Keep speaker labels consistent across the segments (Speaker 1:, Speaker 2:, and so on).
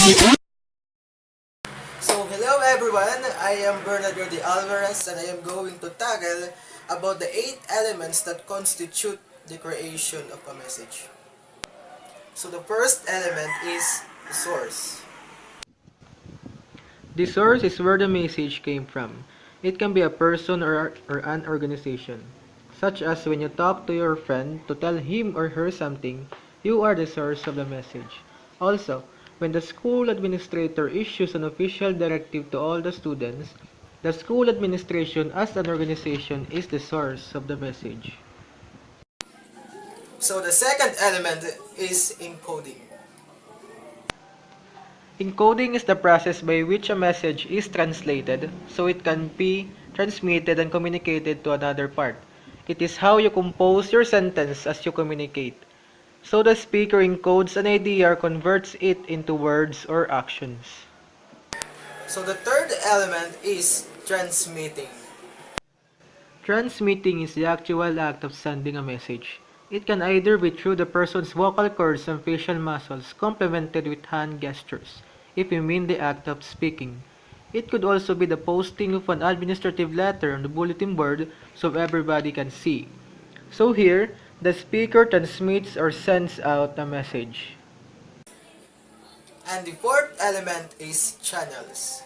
Speaker 1: So hello everyone, I am Bernardo de Alvarez and I am going to tackle about the 8 elements that constitute the creation of a message. So the first element is the source.
Speaker 2: The source is where the message came from. It can be a person or an organization. Such as when you talk to your friend to tell him or her something, you are the source of the message. Also, when the school administrator issues an official directive to all the students, the school administration as an organization is the source of the message.
Speaker 1: So the second element is encoding.
Speaker 2: Encoding is the process by which a message is translated so it can be transmitted and communicated to another part. It is how you compose your sentence as you communicate. So the speaker encodes an idea or converts it into words or actions.
Speaker 1: So the third element is transmitting.
Speaker 2: Transmitting is the actual act of sending a message. It can either be through the person's vocal cords and facial muscles complemented with hand gestures, if you mean the act of speaking. It could also be the posting of an administrative letter on the bulletin board so everybody can see. So here, the speaker transmits or sends out a message.
Speaker 1: And the fourth element is channels.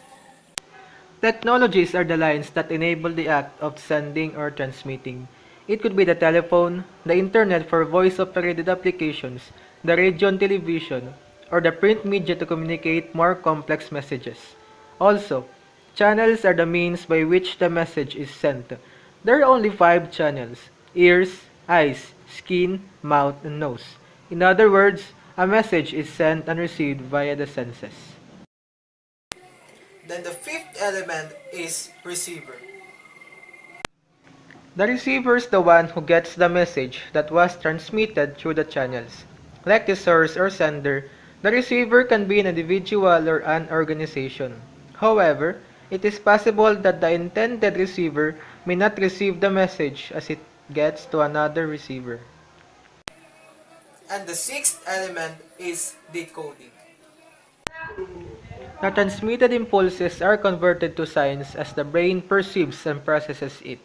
Speaker 2: Technologies are the lines that enable the act of sending or transmitting. It could be the telephone, the internet for voice-operated applications, the radio and television, or the print media to communicate more complex messages. Also, channels are the means by which the message is sent. There are only 5 channels: ears, eyes, skin, mouth, and nose. In other words, a message is sent and received via the senses.
Speaker 1: Then the fifth element is receiver.
Speaker 2: The receiver is the one who gets the message that was transmitted through the channels. Like the source or sender, the receiver can be an individual or an organization. However, it is possible that the intended receiver may not receive the message as it gets to another receiver.
Speaker 1: And the sixth element is decoding.
Speaker 2: The transmitted impulses are converted to signs as the brain perceives and processes it.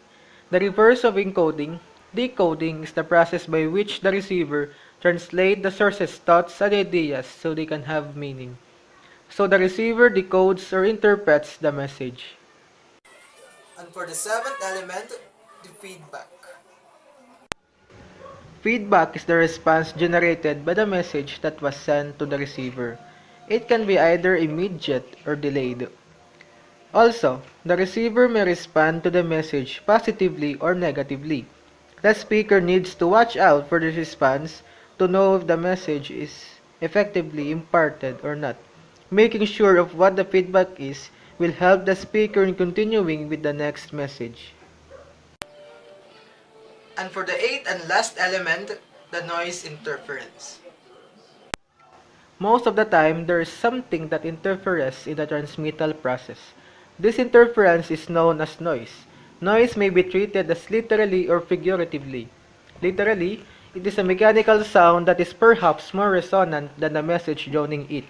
Speaker 2: The reverse of encoding, decoding, is the process by which the receiver translates the source's thoughts and ideas so they can have meaning. So the receiver decodes or interprets the message.
Speaker 1: And for the seventh element, the feedback.
Speaker 2: Feedback is the response generated by the message that was sent to the receiver. It can be either immediate or delayed. Also, the receiver may respond to the message positively or negatively. The speaker needs to watch out for the response to know if the message is effectively imparted or not. Making sure of what the feedback is will help the speaker in continuing with the next message.
Speaker 1: And for the eighth and last element, the noise interference.
Speaker 2: Most of the time, there is something that interferes in the transmittal process. This interference is known as noise. Noise may be treated as literally or figuratively. Literally, it is a mechanical sound that is perhaps more resonant than the message joining it.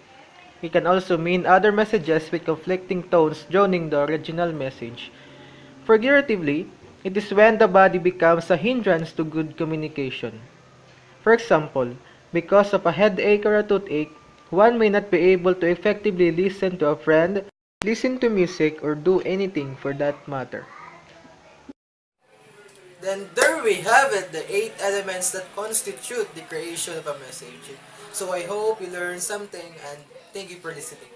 Speaker 2: It can also mean other messages with conflicting tones joining the original message. Figuratively, it is when the body becomes a hindrance to good communication. For example, because of a headache or a toothache, one may not be able to effectively listen to a friend, listen to music, or do anything for that matter.
Speaker 1: Then there we have it, the 8 elements that constitute the creation of a message. So I hope you learned something and thank you for listening.